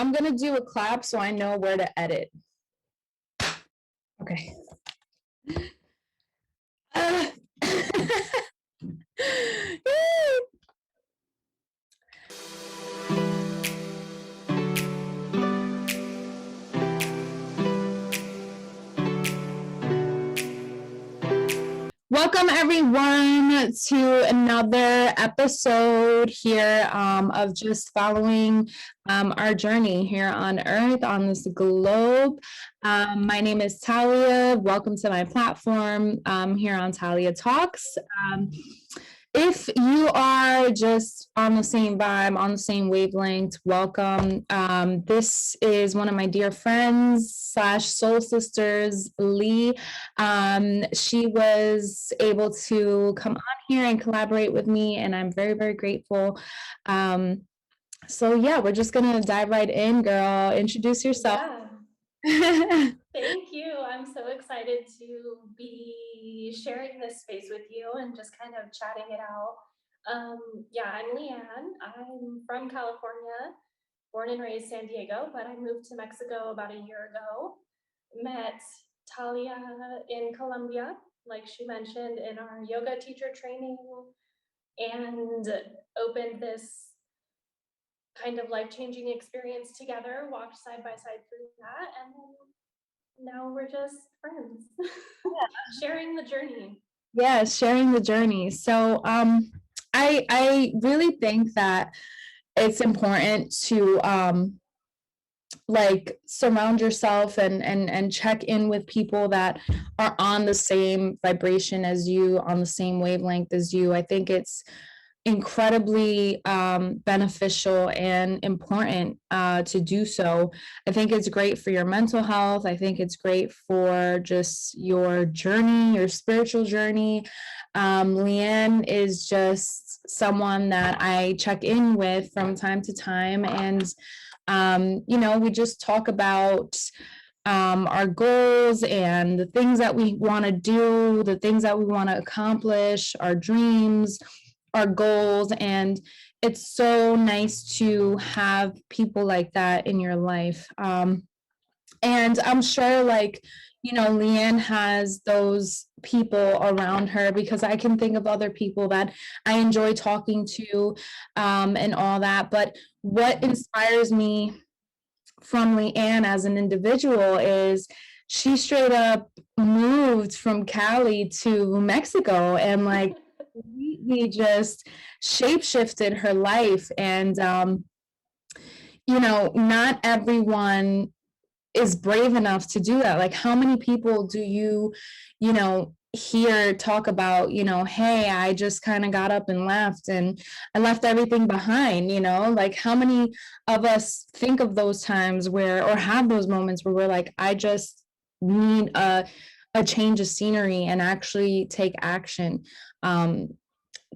I'm gonna do a clap so I know where to edit. Okay. Welcome everyone to another episode here of just following our journey here on Earth, on this globe. My name is Talia. Welcome to my platform here on Talia Talks. If you are just on the same vibe, on the same wavelength, welcome. This is one of my dear friends / soul sisters, Lee. She was able to come on here and collaborate with me, and I'm very, very grateful. So yeah, we're just gonna dive right in, girl. Introduce yourself. Yeah. Thank you. I'm so excited to be sharing this space with you and just kind of chatting it out. Yeah, I'm Leanne. I'm from California, born and raised San Diego, but I moved to Mexico about a year ago. Met Talia in Colombia, like she mentioned, in our yoga teacher training, and opened this kind of life-changing experience together, walked side by side through that, and now we're just friends. Sharing the journey. Yeah, sharing the journey. So I really think that it's important to like surround yourself and check in with people that are on the same vibration as you, on the same wavelength as you. I think it's incredibly beneficial and important to do so. I think it's great for your mental health. I think it's great for just your journey, your spiritual journey. Leanne is just someone that I check in with from time to time, and we just talk about our goals and the things that we want to do, the things that we want to accomplish, our dreams, our goals. And it's so nice to have people like that in your life. And I'm sure, like, Leanne has those people around her, because I can think of other people that I enjoy talking to and all that. But what inspires me from Leanne as an individual is she straight up moved from Cali to Mexico and like completely just shape-shifted her life. And not everyone is brave enough to do that. Like, how many people do you hear talk about, hey, I just kind of got up and left, and I left everything behind, like how many of us think of those times where, or have those moments where we're like, I just need a change of scenery and actually take action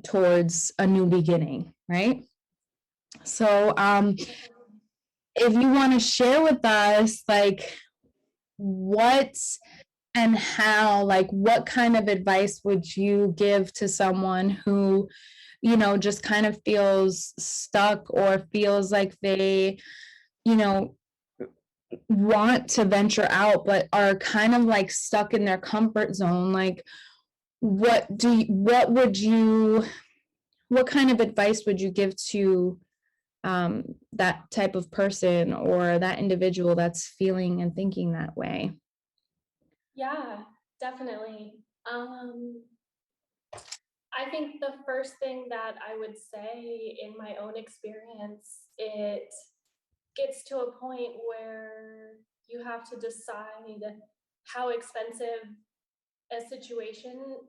towards a new beginning, right? So if you want to share with us, like, what and how, like, what kind of advice would you give to someone who, just kind of feels stuck or feels like they, you know, want to venture out, but are kind of like stuck in their comfort zone? Like, what kind of advice would you give to that type of person or that individual that's feeling and thinking that way? Yeah, definitely. I think the first thing that I would say in my own experience, it gets to a point where you have to decide how expensive a situation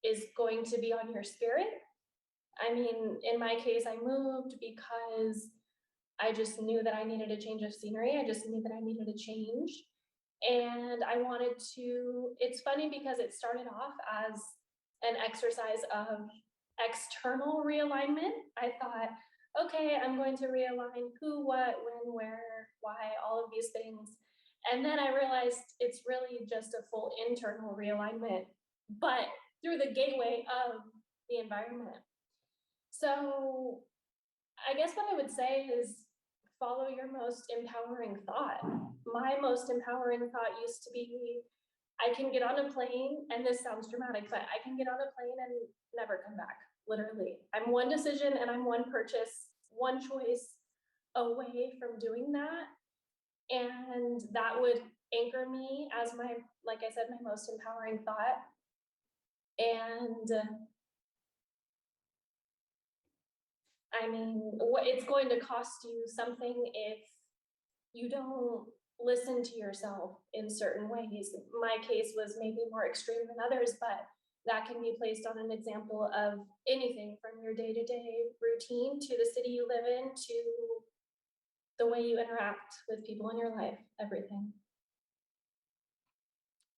is going to be on your spirit. I mean, in my case, I moved because I just knew that I needed a change of scenery. I just knew that I needed a change. And I wanted to, it's funny because it started off as an exercise of external realignment. I thought, okay, I'm going to realign who, what, when, where, why, all of these things. And then I realized it's really just a full internal realignment, but through the gateway of the environment. So I guess what I would say is, follow your most empowering thought. My most empowering thought used to be, I can get on a plane, and this sounds dramatic, but I can get on a plane and never come back, literally. I'm one decision and I'm one purchase, one choice away from doing that. And that would anchor me as my, like I said, my most empowering thought. And I mean, what it's going to cost you something if you don't listen to yourself in certain ways. My case was maybe more extreme than others, but that can be placed on an example of anything from your day-to-day routine to the city you live in to the way you interact with people in your life, everything.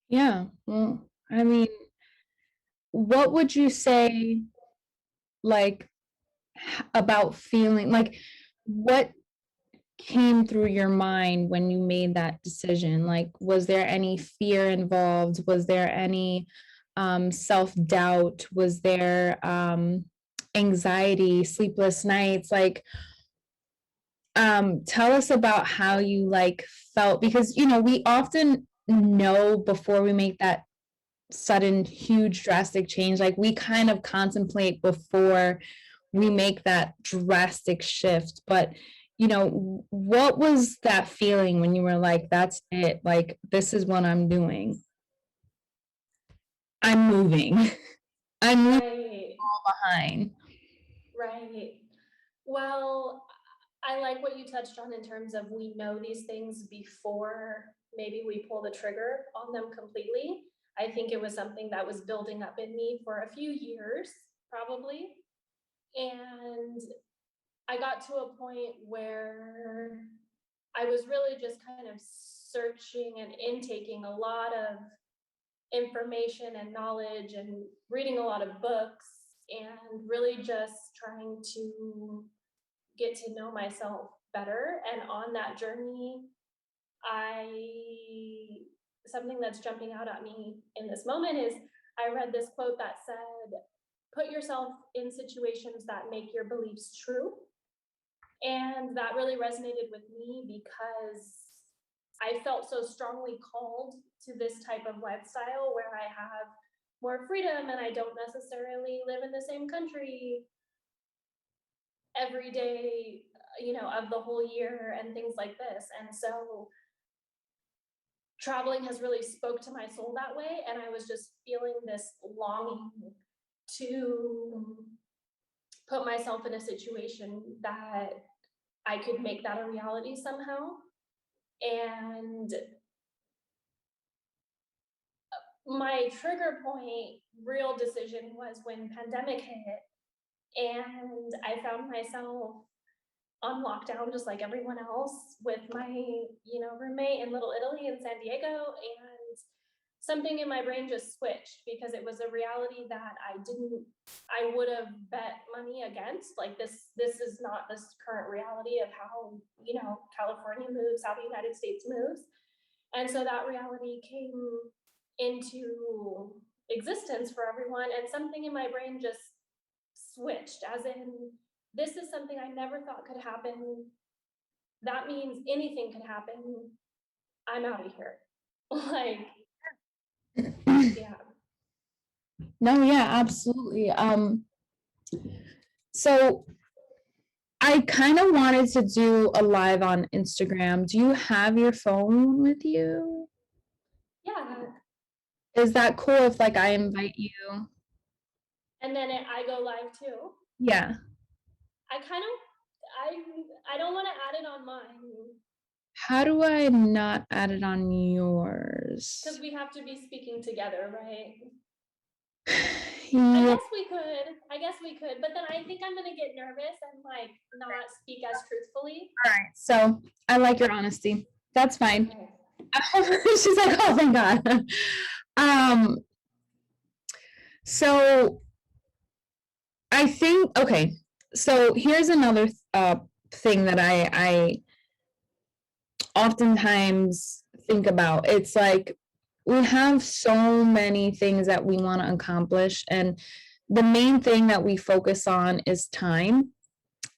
Yeah, well, I mean, what would you say, like, about feeling like, what came through your mind when you made that decision? Like, was there any fear involved? Was there any self-doubt? Was there anxiety, sleepless nights? Like, tell us about how you like felt, because we often know before we make that sudden huge drastic change. Like, we kind of contemplate before we make that drastic shift. But what was that feeling when you were like, that's it, like, this is what I'm doing, I'm moving, I'm moving Right, behind? right. Well, I like what you touched on in terms of we know these things before maybe we pull the trigger on them completely. I think it was something that was building up in me for a few years, probably. And I got to a point where I was really just kind of searching and intaking a lot of information and knowledge and reading a lot of books and really just trying to get to know myself better. And on that journey, something that's jumping out at me in this moment is I read this quote that said, put yourself in situations that make your beliefs true. And that really resonated with me because I felt so strongly called to this type of lifestyle where I have more freedom and I don't necessarily live in the same country every day, of the whole year and things like this. And so traveling has really spoke to my soul that way. And I was just feeling this longing to put myself in a situation that I could make that a reality somehow. And my trigger point, real decision, was when pandemic hit and I found myself on lockdown just like everyone else with my roommate in Little Italy in San Diego, and something in my brain just switched because it was a reality that I would have bet money against. Like, this is not this current reality of how California moves, how the United States moves. And so that reality came into existence for everyone, and something in my brain just switched, as in, this is something I never thought could happen. That means anything could happen. I'm out of here. Like, yeah. No, yeah, absolutely. So I kind of wanted to do a live on Instagram. Do you have your phone with you? Yeah. Is that cool if, like, I invite you? And then I go live too. Yeah. I don't want to add it on mine How do I not add it on yours? because we have to be speaking together, right? Yeah. I guess we could, but then I think I'm gonna get nervous and like not speak as truthfully. All right. So I like your honesty. That's fine. Okay. She's like, oh, thank God. So I think, okay, so here's another thing that I oftentimes think about. It's like, we have so many things that we want to accomplish, and the main thing that we focus on is time.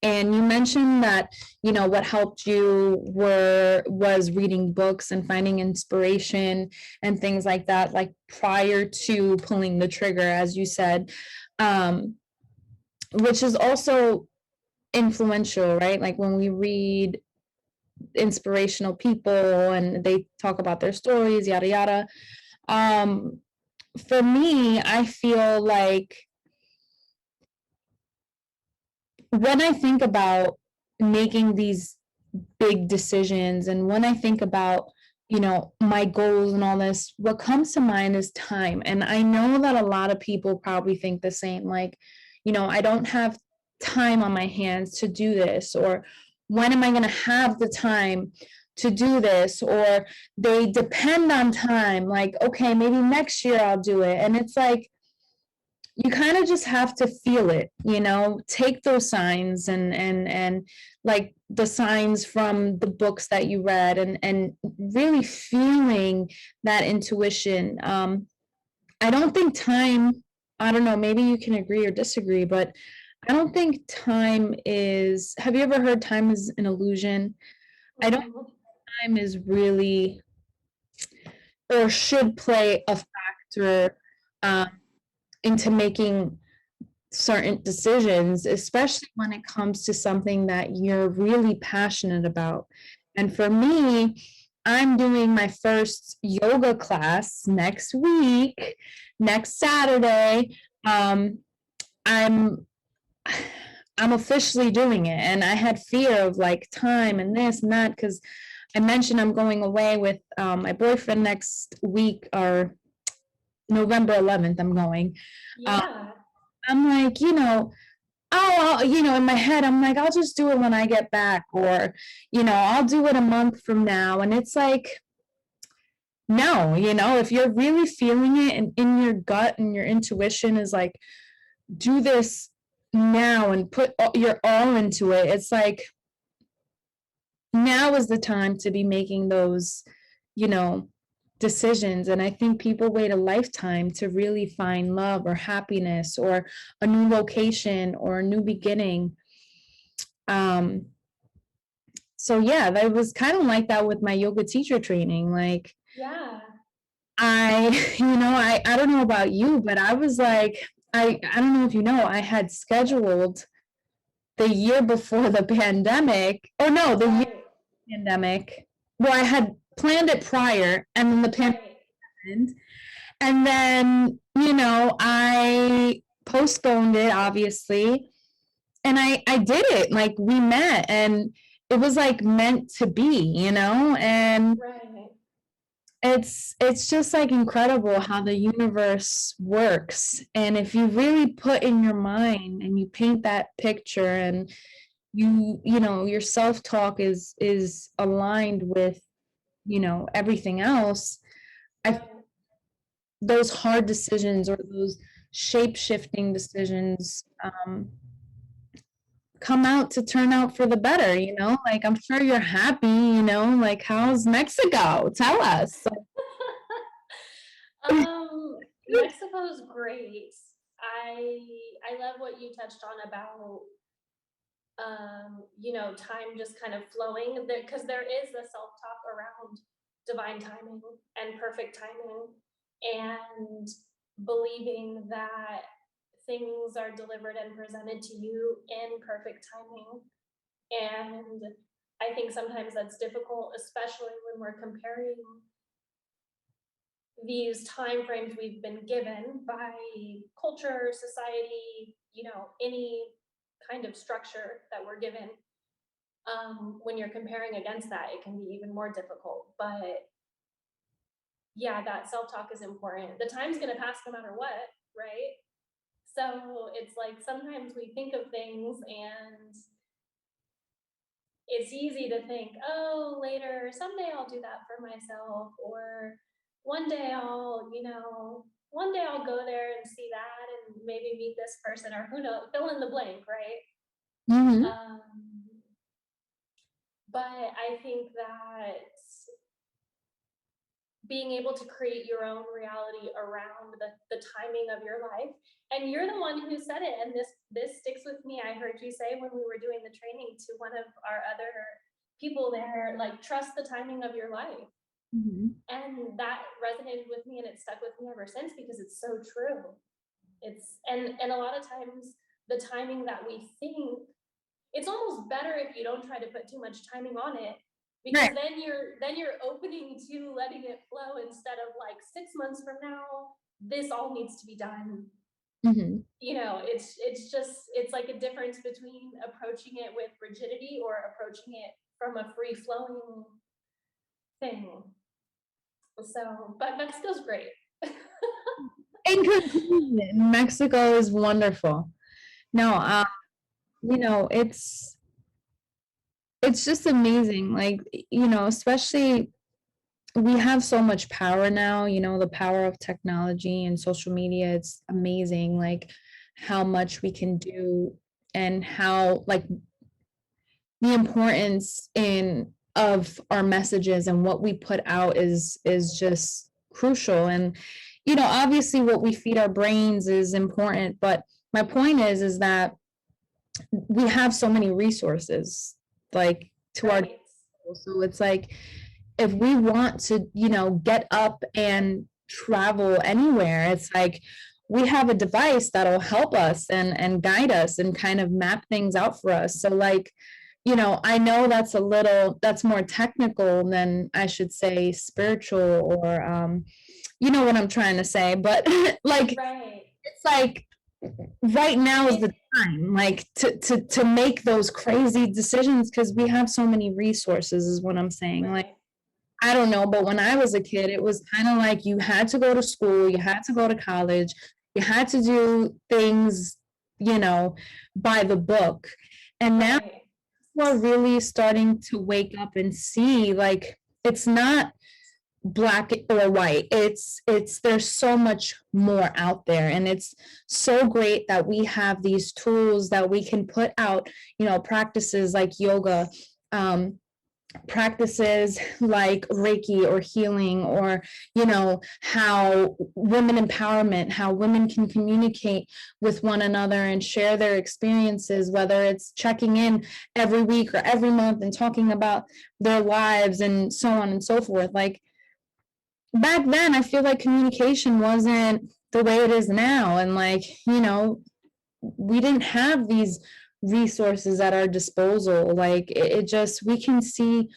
And you mentioned that, what helped you was reading books and finding inspiration and things like that, like prior to pulling the trigger, as you said, um, which is also influential, right? Like when we read inspirational people and they talk about their stories, yada yada. Um, for me, I feel like when I think about making these big decisions and when I think about, my goals and all this, what comes to mind is time. And I know that a lot of people probably think the same, like, I don't have time on my hands to do this, or when am I going to have the time to do this, or they depend on time, like, okay, maybe next year I'll do it. And it's like, you kind of just have to feel it, take those signs and like the signs from the books that you read, and really feeling that intuition. I don't think time, I don't know, maybe you can agree or disagree, but I don't think time is, have you ever heard time is an illusion? I don't Mhm. think time is really, or should play a factor um, into making certain decisions, especially when it comes to something that you're really passionate about. And for me, I'm doing my first yoga class next week, next Saturday. Um, I'm I'm officially doing it, and I had fear of like time and this and that because I mentioned I'm going away with my boyfriend next week, or November 11th. I'm going. Uh, Yeah, I'm like, in my head, I'm like, I'll just do it when I get back, or, I'll do it a month from now. And it's like, no, if you're really feeling it and in your gut and your intuition is like, do this now and put your all into it, it's like, now is the time to be making those, you know, decisions. And I think people wait a lifetime to really find love or happiness or a new location or a new beginning. Um, so yeah, that was kind of like that with my yoga teacher training. Like yeah, I, I don't know about you, but I was like, I don't know if you know, I had scheduled the year before the pandemic, or no, the year right, pandemic. Well, I had planned it prior, and then the pandemic right. happened. And then, I postponed it, obviously. And I did it. Like we met, and it was like meant to be, and Right. it's just like incredible how the universe works. And if you really put in your mind and you paint that picture, and your self-talk is aligned with, everything else, I Right. those hard decisions or those shape-shifting decisions come out to turn out for the better, like I'm sure you're happy, like how's Mexico? Tell us. Mexico's great. I love what you touched on about time just kind of flowing because there is the self-talk around divine timing and perfect timing and believing that things are delivered and presented to you in perfect timing. And I think sometimes that's difficult, especially when we're comparing these time frames we've been given by culture, society, any kind of structure that we're given. When you're comparing against that, it can be even more difficult. But yeah, that self-talk is important. The time's gonna pass no matter what, right? So it's like sometimes we think of things and it's easy to think, oh, later, someday I'll do that for myself, or one day one day I'll go there and see that and maybe meet this person, or who knows, fill in the blank, right? Mhm. Um, but I think that being able to create your own reality around the timing of your life. And you're the one who said it, and this sticks with me. I heard you say when we were doing the training to one of our other people there, like, trust the timing of your life. Mhm. And that resonated with me, and it stuck with me ever since, because it's so true. And a lot of times the timing that we think, it's almost better if you don't try to put too much timing on it, Right. because then you're opening to letting it flow, instead of like 6 months from now this all needs to be done. Mhm. It's like a difference between approaching it with rigidity or approaching it from a free flowing thing. So, but Mexico's great. In conclusion, Mexico is wonderful. No, you know, it's just amazing. Like, especially we have so much power now, the power of technology and social media. It's amazing, like how much we can do and how like the importance in of our messages and what we put out is just crucial. And obviously what we feed our brains is important, but my point is that we have so many resources like to our, Right. so it's like if we want to get up and travel anywhere, it's like we have a device that'll help us and guide us and kind of map things out for us. So like I know that's more technical than I should say spiritual, or you know what I'm trying to say, but like Right. it's like right now is It, the time, like to make those crazy decisions because we have so many resources is what I'm saying. Like right. I don't know, but when I was a kid, it was kind of like you had to go to school, you had to go to college, you had to do things, you know, by the book. And now Right. people are really starting to wake up and see like it's not black or white. It's there's so much more out there, and it's so great that we have these tools that we can put out, practices like yoga, um, practices like Reiki or healing, or how women empowerment, how women can communicate with one another and share their experiences, whether it's checking in every week or every month and talking about their lives and so on and so forth. Like back then I feel like communication wasn't the way it is now, and like we didn't have these resources at our disposal. Like it just we can see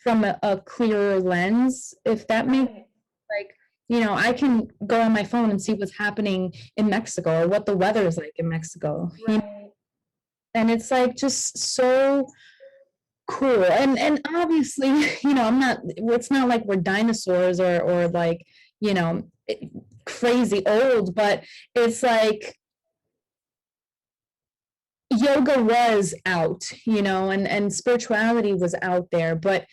from a clearer lens, if that makes, Right. like, I can go on my phone and see what's happening in Mexico or what the weather is like in Mexico. Right. And it's like just so cool. And obviously, I'm not, it's not like we're dinosaurs or like, crazy old, but it's like yoga was out, and spirituality was out there, but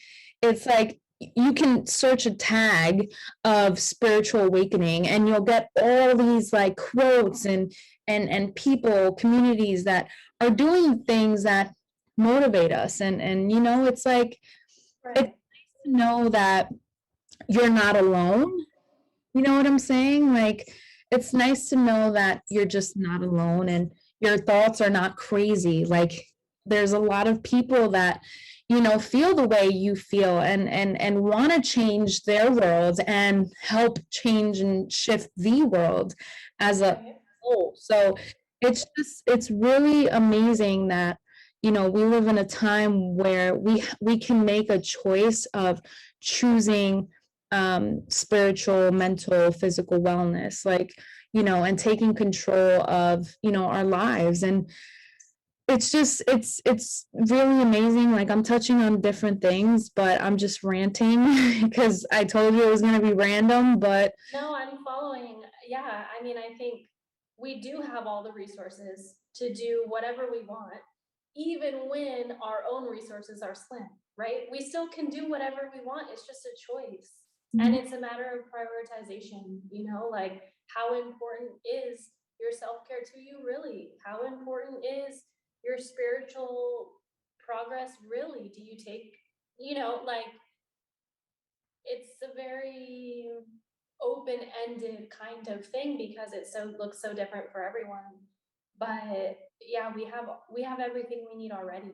it's like you can search a tag of spiritual awakening and you'll get all these like quotes and people, communities that are doing things that motivate us. And it's like it's Right. nice to know that you're not alone. You know what I'm saying? Like, it's nice to know that you're just not alone and your thoughts are not crazy. Like, there's a lot of people that, feel the way you feel and want to change their world and help change and shift the world as a Right. whole. So it's really amazing that, we live in a time where we can make a choice of choosing spiritual, mental, physical wellness, like, and taking control of, our lives. And it's really amazing. Like I'm touching on different things, but I'm just ranting because I told you it was going to be random, but No, I'm following. Yeah, I mean, I think we do have all the resources to do whatever we want, even when our own resources are slim, right? We still can do whatever we want. It's just a choice. And it's a matter of prioritization, like how important is your self-care to you really? How important is your spiritual progress really? Do you take, like, it's a a very open-ended kind of thing because it looks so different for everyone. But yeah, we have everything we need already.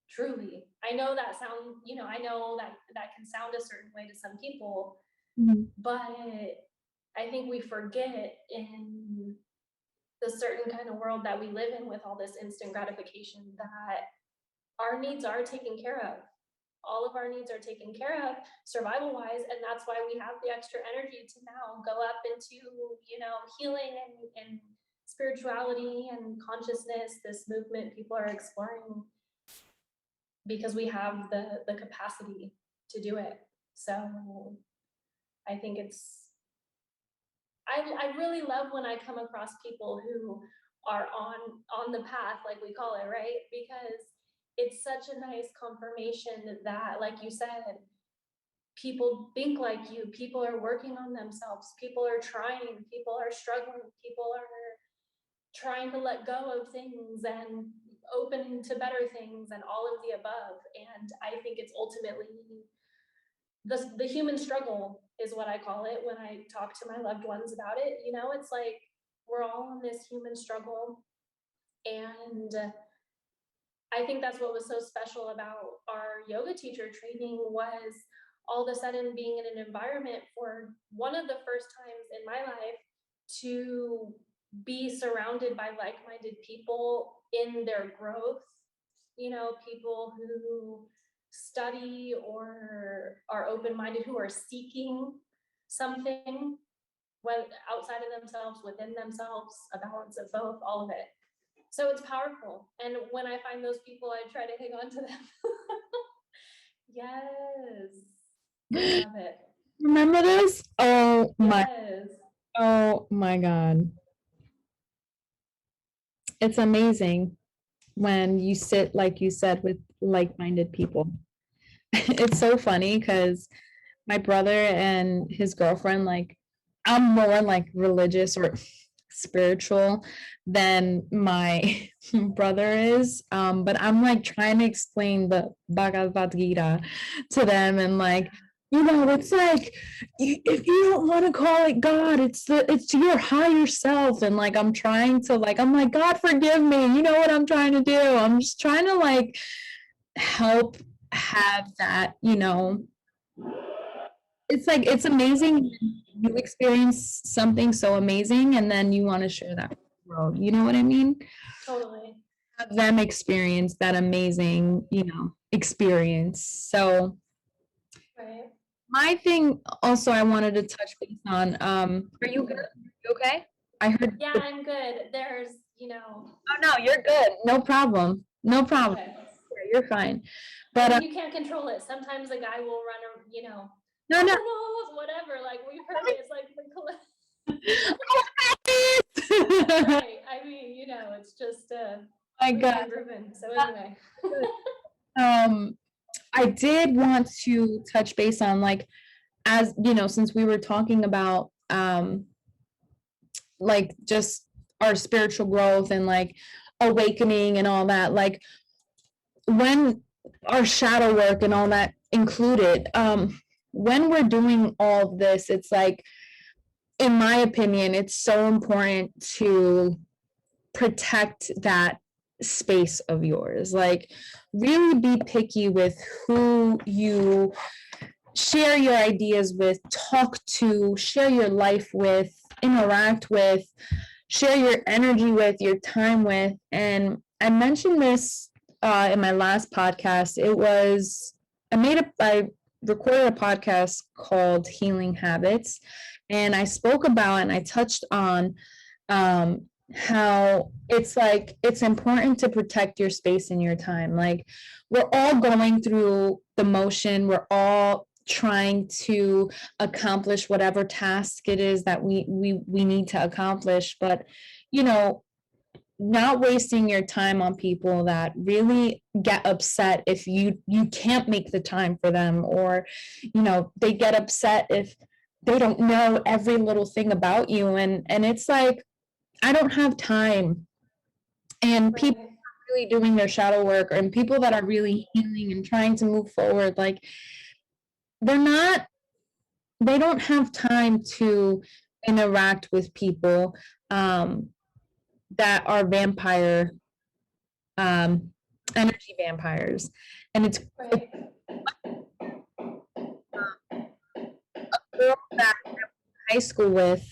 Truly. I know that I know that can sound a certain way to some people, but I think we forget in the certain kind of world that we live in with all this instant gratification that our needs are taken care of. All of our needs are taken care of survival wise, and that's why we have the extra energy to now go up into healing and spirituality and consciousness, this movement people are exploring, because we have the capacity to do it. So I think I really love when I come across people who are on the path, like we call it, right? Because it's such a nice confirmation that, like you said, people think like you, people are working on themselves, people are trying, people are struggling, people are trying to let go of things and open to better things and all of the above. And I think it's ultimately the human struggle is what I call it when I talk to my loved ones about it. It's like we're all in this human struggle. And I think that's what was so special about our yoga teacher training, was all of a sudden being in an environment for one of the first times in my life to be surrounded by like-minded people in their growth, people who study or are open-minded, who are seeking something, whether outside of themselves, within themselves, a balance of both, all of it. So it's powerful. And when I find those people, I try to hang on to them. Yes. I love it. Remember this? Yes. Oh my God. It's amazing when you sit, like you said, with like-minded people. It's so funny because my brother and his girlfriend, like, I'm more like religious or spiritual than my brother is. But I'm like trying to explain the Bhagavad Gita to them, and like, it's like, if you don't want to call it God, it's your higher self. And like, I'm trying to, like, I'm like, God, forgive me. You know what I'm trying to do? I'm just trying to like help have that, it's like, it's amazing when you experience something so amazing and then you want to share that with the world. You know what I mean? Totally. Have them experience that amazing, experience. So Right. my thing also I wanted to touch base on, are you good? You okay? I heard. Yeah, I'm good. There's, Oh no, you're good. No problem. No problem. okay. You're fine. I But mean, you can't control it. Sometimes a guy will run, no, I no. don't know, whatever. Like we've heard it. It's like right. I mean, it's just My proven God. and proven. So anyway. I did want to touch base on, like, as since we were talking about like just our spiritual growth and like awakening and all that, like when our shadow work and all that included, when we're doing all of this, it's like, in my opinion, it's so important to protect that space of yours. Like, really be picky with who you share your ideas with, talk to, share your life with, interact with, share your energy with, your time with. And I mentioned this in my last podcast. I recorded a podcast called Healing Habits, and I spoke about and I touched on how it's like, it's important to protect your space and your time. Like, we're all going through the motion, we're all trying to accomplish whatever task it is that we need to accomplish, but not wasting your time on people that really get upset if you can't make the time for them, or they get upset if they don't know every little thing about you, and it's like, I don't have time. And people Right. really doing their shadow work, and people that are really healing and trying to move forward, like, they're not they don't have time to interact with people that are um, energy vampires. And it's a Right. girl that high school with,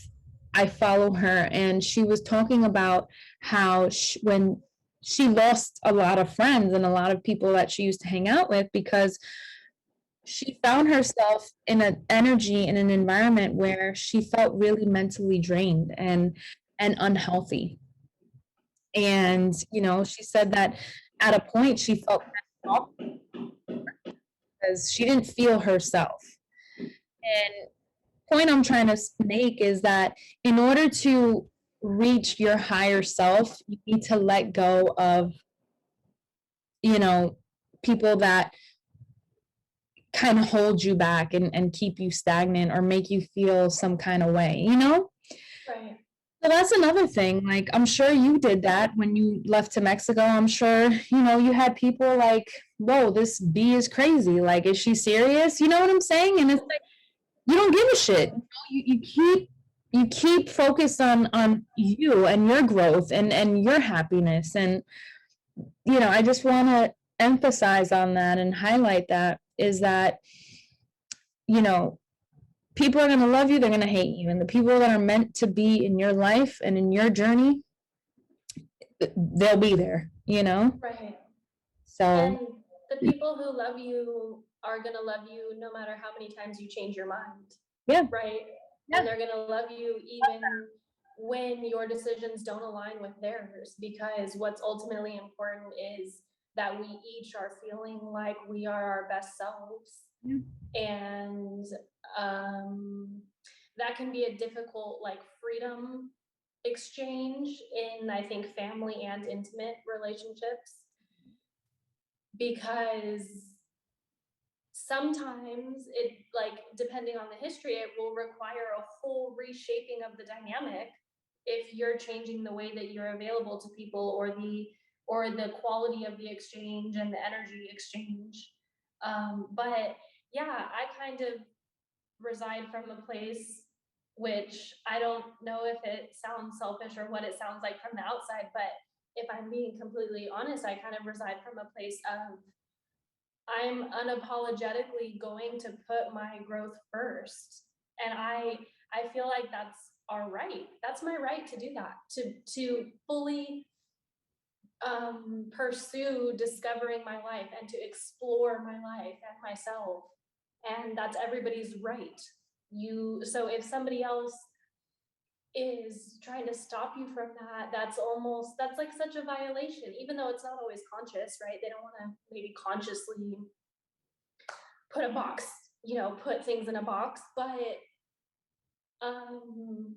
I follow her, and she was talking about how when she lost a lot of friends and a lot of people that she used to hang out with because she found herself in an energy in an environment where she felt really mentally drained and unhealthy. And she said that at a point she felt kind of off because she didn't feel herself. And point I'm trying to make is that in order to reach your higher self, you need to let go of, you know, people that kind of hold you back and keep you stagnant or make you feel some kind of way? Right. So that's another thing. Like, I'm sure you did that when you left to Mexico. I'm sure, you had people like, whoa, this bee is crazy. Like, is she serious? You know what I'm saying? And it's like, you don't give a shit. You keep focused on you and your growth and your happiness. And, I just want to emphasize on that and highlight that is that, you know, people are going to love you, they're going to hate you. And the people that are meant to be in your life and in your journey, they'll be there. Right. So, And the people who love you are going to love you no matter how many times you change your mind. yeah, Right. yeah, And they're going to love you even when your decisions don't align with theirs, because what's ultimately important is that we each are feeling like we are our best selves. yeah. And that can be a difficult, like, freedom exchange in, I think, family and intimate relationships, because sometimes it, like, depending on the history, it will require a whole reshaping of the dynamic if you're changing the way that you're available to people, or the quality of the exchange and the energy exchange. But yeah, I kind of reside from a place, which I don't know if it sounds selfish or what it sounds like from the outside, but if I'm being completely honest, I kind of reside from a place of, I'm unapologetically going to put my growth first. And I feel like that's our right. That's my right to do that, to fully pursue discovering my life and to explore my life and myself. And that's everybody's right. So if somebody else is trying to stop you from that, that's like such a violation, even though it's not always conscious, right? They don't want to maybe consciously put a box, put things in a box. But um,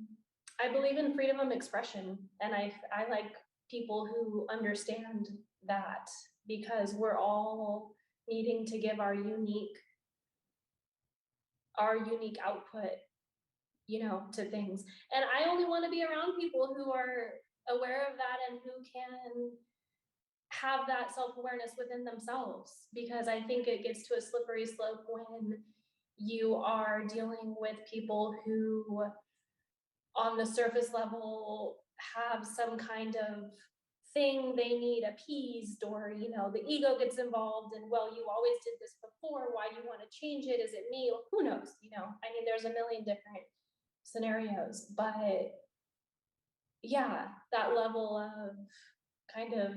I believe in freedom of expression, and I like people who understand that, because we're all needing to give our unique output, to things. And I only want to be around people who are aware of that and who can have that self-awareness within themselves, because I think it gets to a slippery slope when you are dealing with people who on the surface level have some kind of thing they need appeased, or the ego gets involved, and, well, you always did this before, why do you want to change it, is it me, who knows, I mean, there's a million different scenarios. But yeah, that level of kind of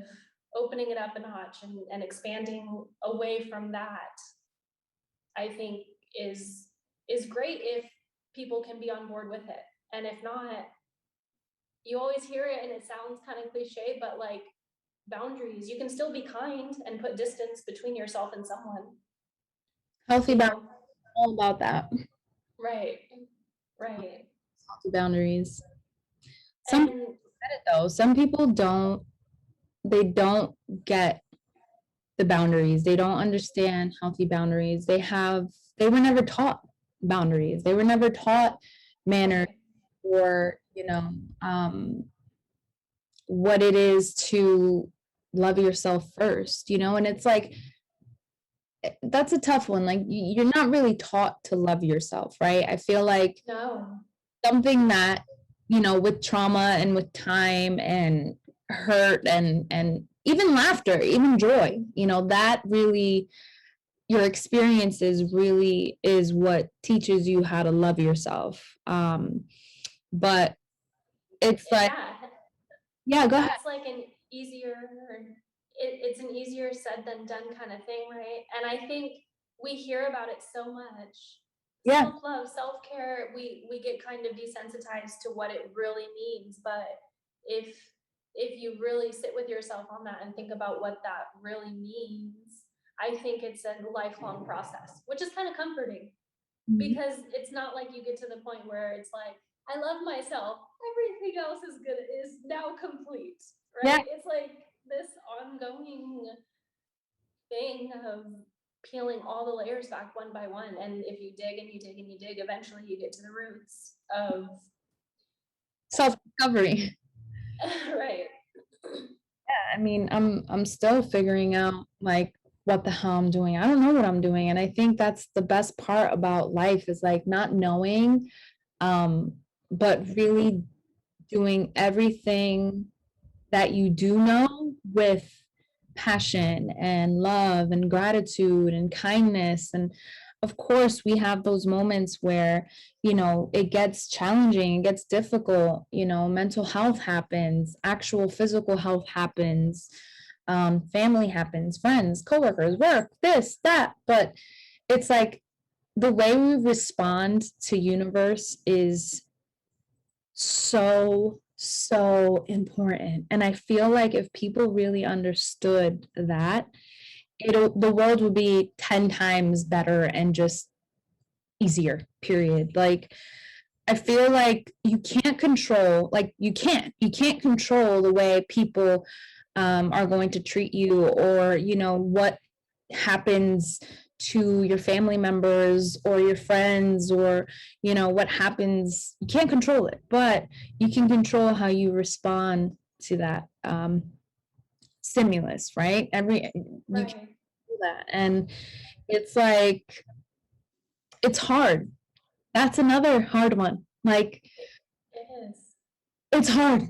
opening it up a notch and expanding away from that, I think is great if people can be on board with it. And if not, you always hear it and it sounds kind of cliche, but, like, boundaries, you can still be kind and put distance between yourself and someone, Healthy you boundaries, know? all about that. Right. Right. Healthy boundaries. Some people And get it though. Some people don't. They don't get the boundaries. They don't understand healthy boundaries. They were never taught boundaries. They were never taught manners right. or, what it is to love yourself first, and it's like that's a tough one. Like you're not really taught to love yourself, right? I feel like No. something that, you know, with trauma and with time and hurt and even laughter, even joy, you know, that really, your experiences really is what teaches you how to love yourself. But it's like, Yeah, yeah, go ahead. that's like an easier it's an easier said than done kind of thing, right? And I think we hear about it so much. Yeah. Self-love, self-care, we get kind of desensitized to what it really means, but if if you really sit with yourself on that and think about what that really means, I think it's a lifelong process, which is kind of comforting Mhm. because it's not like you get to the point where it's like, I love myself, everything else is good, is now complete, Yeah. right? It's like this ongoing thing of peeling all the layers back one by one. And if you dig and you dig and you dig, eventually you get to the roots of Self-discovery. right. I mean, I'm still figuring out like what the hell I'm doing. I don't know what I'm doing. And I think that's the best part about life is like not knowing, um, but really doing everything that you do know with passion and love and gratitude and kindness. And of course, we have those moments where, you know, it gets challenging, it gets difficult, you know, mental health happens, actual physical health happens, family happens, friends, coworkers, work, this, that. But it's like the way we respond to universe is so important. And I feel like if people really understood that, the world would be 10 times better and just easier, period. Like I feel like you can't control, like you can't control the way people are going to treat you, or you know what happens to your family members or your friends, or you know what happens. You can't control it, but you can control how you respond to that stimulus, right? You can Right. do that, and it's like it's hard. That's another hard one. Like It is. it's hard,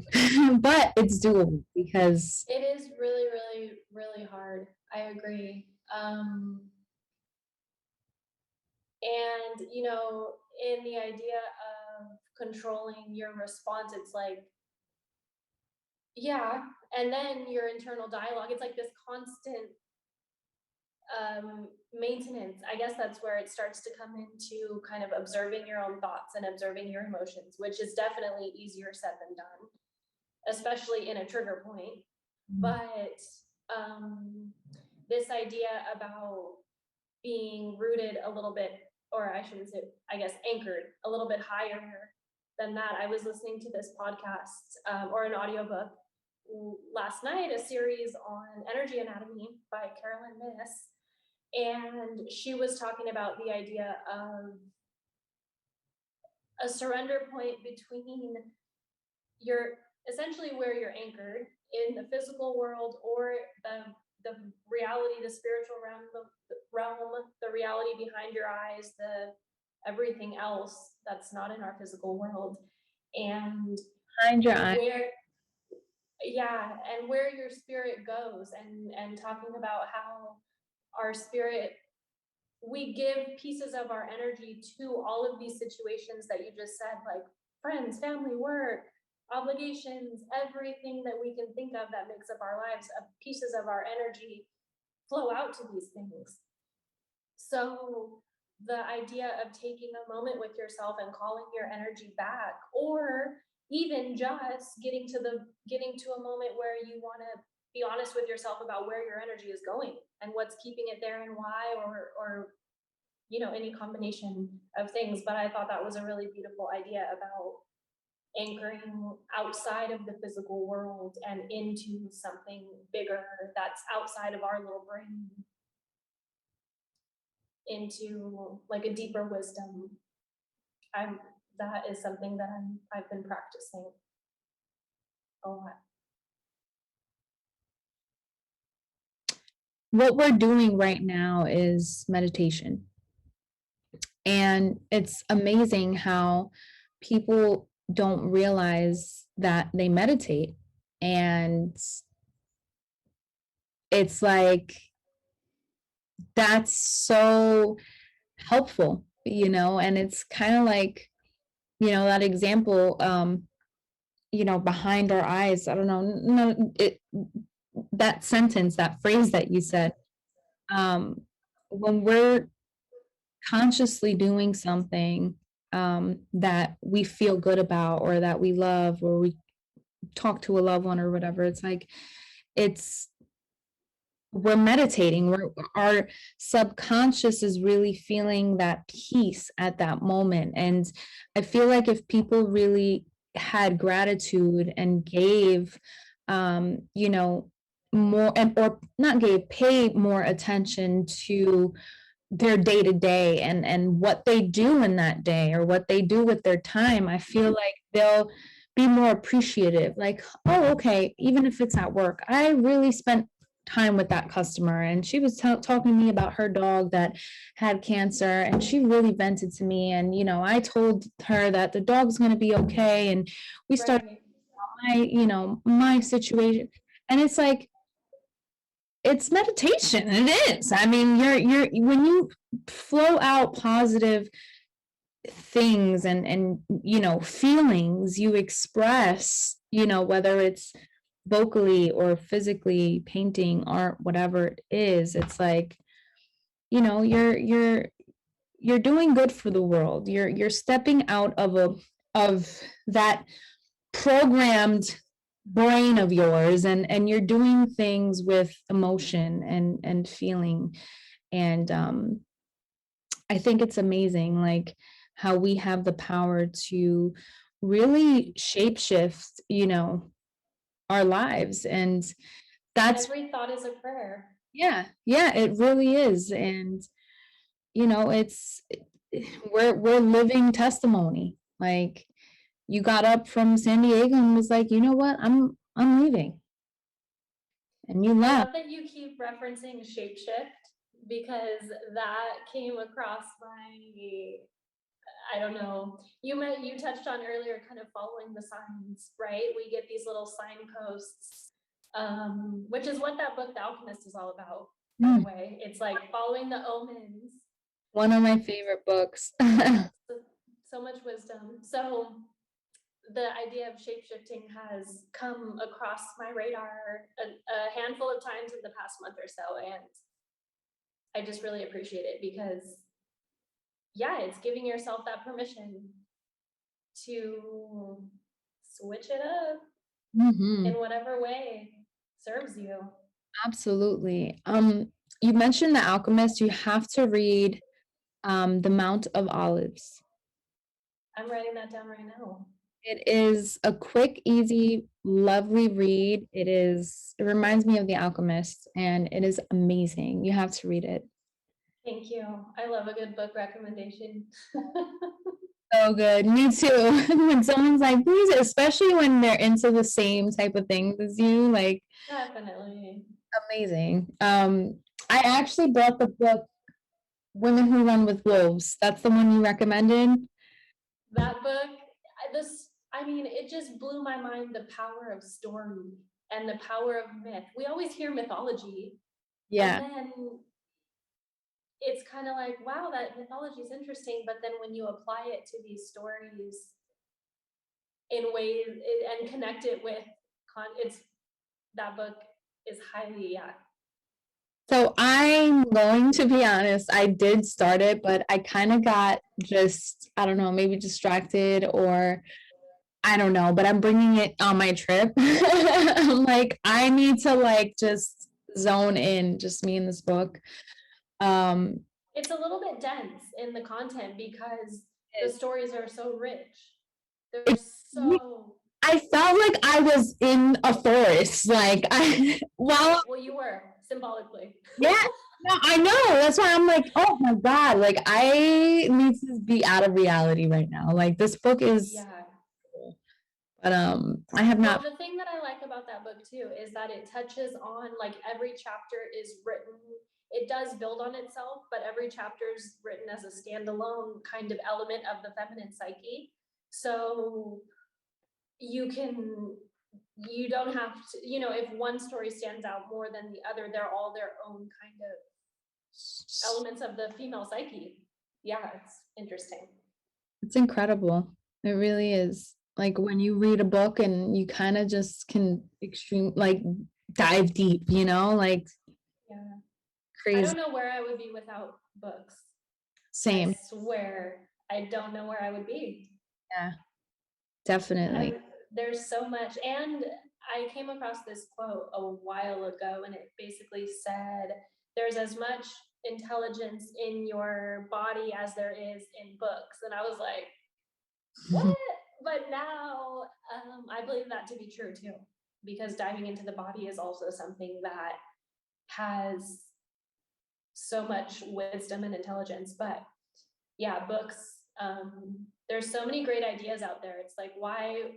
but it's doable because It is really, really, really hard. I agree. And you know, in the idea of controlling your response, it's like, yeah, and then your internal dialogue, it's like this constant maintenance. I guess that's where it starts to come into kind of observing your own thoughts and observing your emotions, which is definitely easier said than done, especially in a trigger point. But um, this idea about being rooted a little bit, or I shouldn't say, I guess, anchored a little bit higher than that. I was listening to this podcast or an audiobook last night, a series on energy anatomy by Carolyn Miss. And she was talking about the idea of a surrender point between your essentially where you're anchored in the physical world or the reality, the spiritual realm, the reality behind your eyes, the everything else that's not in our physical world, and behind your eye. where yeah, and where your spirit goes, and talking about how our spirit, we give pieces of our energy to all of these situations that you just said, like friends, family, work, obligations, everything that we can think of that makes up our lives, pieces of our energy flow out to these things. So the idea of taking a moment with yourself and calling your energy back, or even just getting to a moment where you want to be honest with yourself about where your energy is going and what's keeping it there and why, or you know, any combination of things. But I thought that was a really beautiful idea about anchoring outside of the physical world and into something bigger that's outside of our little brain, into like a deeper wisdom. I'm that is something that I've been practicing a lot. what we're doing right now is meditation. And it's amazing how people don't realize that they meditate. And it's like, that's so helpful, and it's kind of like, that example, behind our eyes. I don't know, no, that sentence, that phrase that you said, um, when we're consciously doing something that we feel good about, or that we love, or we talk to a loved one or whatever, it's like, it's we're meditating. Our subconscious is really feeling that peace at that moment. And I feel like if people really had gratitude and gave, more, and or not gave, paid more attention to their day to day, and what they do in that day, or what they do with their time, I feel like they'll be more appreciative. Like, oh, okay, even if it's at work, I really spent time with that customer, and she was talking to me about her dog that had cancer, and she really vented to me, and I told her that the dog's going to be okay, and we started Right. my situation. And it's like, it's meditation. It is. I mean, you're when you flow out positive things, and feelings you express, whether it's vocally or physically, painting, art, whatever it is, it's like, you're doing good for the world. You're stepping out of that programmed brain of yours, and you're doing things with emotion and feeling. And I think it's amazing, like, how we have the power to really shapeshift, our lives. And that's, Every thought is a prayer. yeah, yeah, it really is. And it's, we're living testimony. Like, you got up from San Diego and was like, you know what, I'm leaving, and you I left. love that you keep referencing shapeshift, because that came across my, I don't know. You touched on earlier, kind of following the signs, right? We get these little signposts, which is what that book, The Alchemist, is all about, by the Mm, way. It's like following the omens. one of my favorite books. So much wisdom. So the idea of shapeshifting has come across my radar a handful of times in the past month or so, and I just really appreciate it, because yeah, it's giving yourself that permission to switch it up in Mhm. whatever way serves you. Absolutely. You mentioned The Alchemist. You have to read The Mount of Olives. I'm writing that down right now. It is a quick, easy, lovely read. It reminds me of The Alchemist, and it is amazing. You have to read it. Thank you. I love a good book recommendation. So good. Me too. When someone's like, please, especially when they're into the same type of things as you, like, Definitely. amazing. I actually bought the book Women Who Run with Wolves. That's the one you recommended. That book, I mean, it just blew my mind, the power of story and the power of myth. We always hear mythology, and Yeah. then it's kind of like, wow, that mythology is interesting. But then when you apply it to these stories in ways and connect it with it's that book is highly, yeah. So I'm going to be honest, I did start it, but I kind of got just, I don't know, maybe distracted, or I don't know, but I'm bringing it on my trip. I'm like, I need to, like, just zone in, just me and this book. Um, It's a little bit dense in the content because the stories are so rich. They're it, so, I felt like I was in a forest, like, well, well, you were symbolically. yeah, no, I know. That's why I'm like, oh my God, like, I need to be out of reality right now. Like, this book is Yeah. cool. But I have Well, not. the thing that I like about that book too is that it touches on, like, every chapter is written, it does build on itself, but every chapter is written as a standalone kind of element of the feminine psyche. So you don't have to, if one story stands out more than the other, they're all their own kind of elements of the female psyche. Yeah, it's interesting. It's incredible. It really is. Like when you read a book and you kind of just can like dive deep, like Yeah. I crazy. don't know where I would be without books. I Same. swear, I don't know where I would be. Yeah, definitely. There's so much. And I came across this quote a while ago, and it basically said, there's as much intelligence in your body as there is in books. And I was like, what? But now I believe that to be true too, because diving into the body is also something that has so much wisdom and intelligence. But yeah, books, there's so many great ideas out there. It's like, why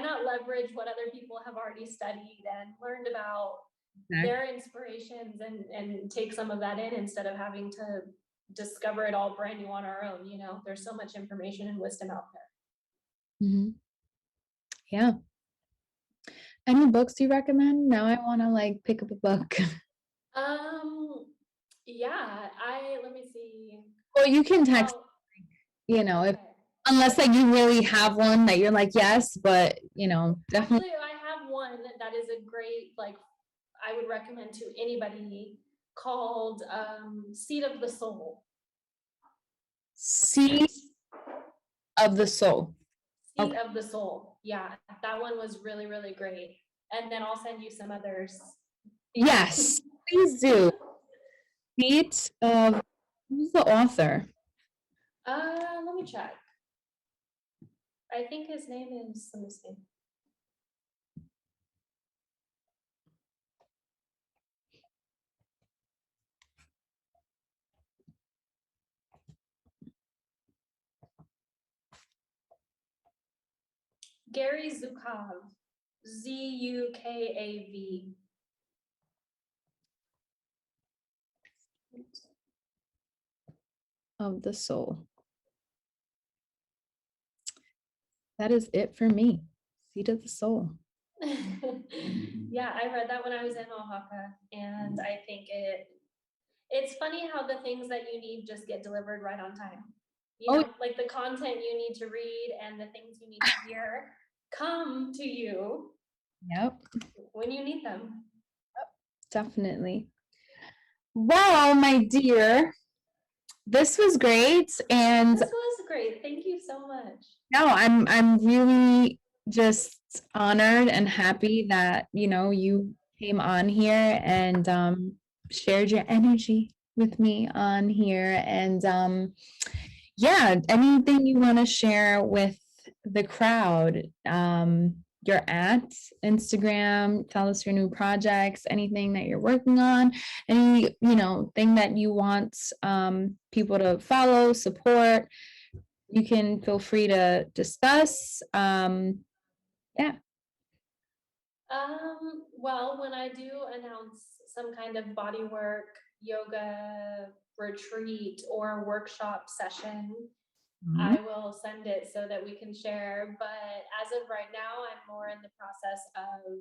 not leverage what other people have already studied and learned about their inspirations, and take some of that in instead of having to discover it all brand new on our own. There's so much information and wisdom out there. Mhm. Yeah. Any books you recommend? Now I want to like pick up a book. Yeah, let me see. Well, you can text, Well, if okay. unless like you really have one that you're like, yes, but definitely. Actually, I have one that is a great, like, I would recommend to anybody, called Seed of the Soul. Seed of the Soul. Seed Okay. of the Soul. Yeah, that one was really, really great. And then I'll send you some others. Yes, please do. Seed of Who's the author? Let me check. I think his name is, let me see. Gary Zukav, Zukav. Of the Soul. That is it for me. Seed of the Soul. Yeah, I read that when I was in Oaxaca, and I think it's funny how the things that you need just get delivered right on time. Like the content you need to read and the things you need to hear come to you. Yep. When you need them. Definitely. Well, my dear, this was great, and this was great. Thank you so much. No, I'm really just honored and happy that you came on here and shared your energy with me on here. And yeah, anything you want to share with the crowd? Your at Instagram, tell us your new projects, anything that you're working on, any thing that you want people to follow, support. You can feel free to discuss. Yeah. Well, when I do announce some kind of body work, yoga retreat, or workshop session, I will send it so that we can share. But as of right now, I'm more in the process of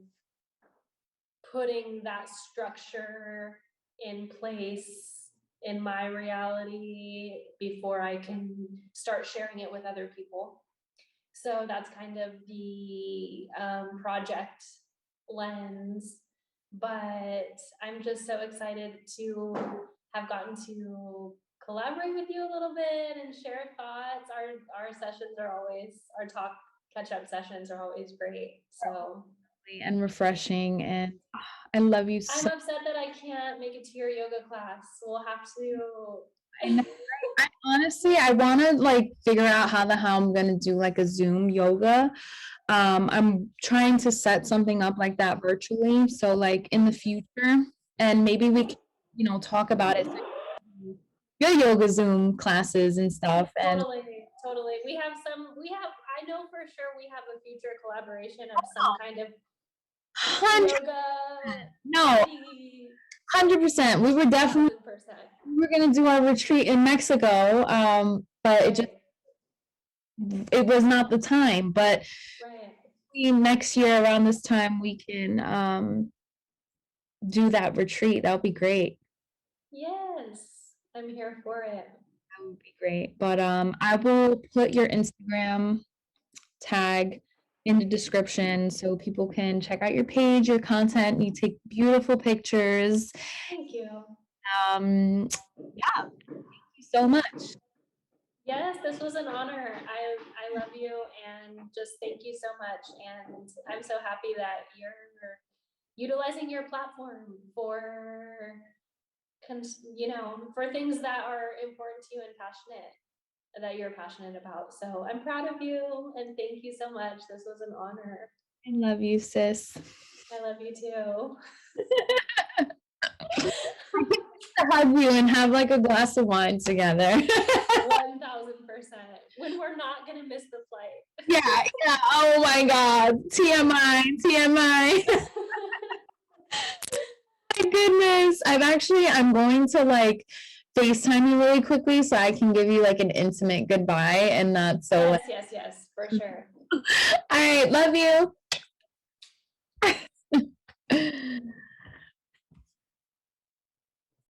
putting that structure in place in my reality before I can start sharing it with other people. So that's kind of the project lens. But I'm just so excited to have gotten to collaborate with you a little bit and share thoughts. Our sessions are always, our talk catch-up sessions are always great. So And refreshing, and I love you I'm so. upset that I can't make it to your yoga class. We'll have to. I know. Honestly, I want to like figure out how I'm gonna do like a Zoom yoga. I'm trying to set something up like that virtually. So like in the future, and maybe we can, talk about it. Your yoga Zoom classes and stuff. And Totally. We have, I I know for sure we have a future collaboration of some kind of 100, yoga. no, Party. 100%. We were definitely, 1000%. we were going to do our retreat in Mexico. But it was not the time, but Right. next year around this time, we can, do that retreat. That would be great. Yes, I'm here for it. That would be great. But I will put your Instagram tag in the description so people can check out your page, your content. You take beautiful pictures. Thank you. Yeah, thank you so much. Yes, this was an honor. I love you and just thank you so much. And I'm so happy that you're utilizing your platform for for things that are important to you and passionate that you're passionate about. So I'm proud of you and thank you so much. This was an honor. I love you, sis. I love you too. To hug you and have like a glass of wine together. 1000%. When we're not gonna miss the flight. Yeah, yeah. Oh my God. TMI, TMI. My goodness. I'm going to like FaceTime you really quickly so I can give you like an intimate goodbye and not so. Yes, for sure. All right. Love you.